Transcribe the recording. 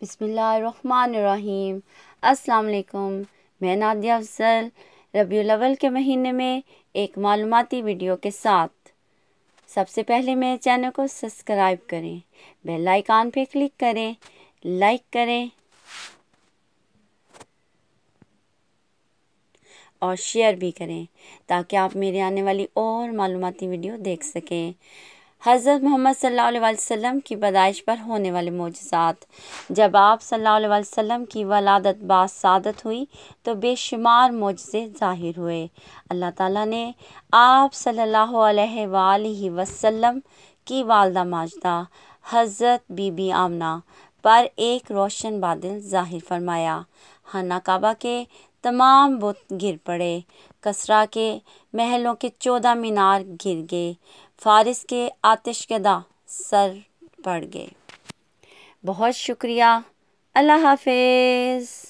بسم اللہ الرحمن الرحیم۔ السلام علیکم، میں نادیہ افضل ربیع الاول کے مہینے میں ایک معلوماتی ویڈیو کے ساتھ۔ سب سے پہلے میرے چینل کو سبسکرائب کریں، بیل آئیکن پہ کلک کریں، لائک کریں اور شیئر بھی کریں تاکہ آپ میرے آنے والی اور معلوماتی ویڈیو دیکھ سکیں۔ حضرت محمد صلی اللہ علیہ وسلم کی پیدائش پر ہونے والے معجزات۔ جب آپ صلی اللہ علیہ وسلم کی ولادت بسعادت ہوئی تو بے شمار معجزے ظاہر ہوئے۔ اللہ تعالیٰ نے آپ صلی اللہ علیہ وآلہ وسلم کی والدہ ماجدہ حضرت بی بی آمنہ پر ایک روشن بادل ظاہر فرمایا۔ خانہ کعبہ کے تمام بت گر پڑے، کسریٰ کے محلوں کے 14 مینار گر گئے، فارس کے آتش کدہ سر پڑ گئے۔ بہت شکریہ، اللہ حافظ۔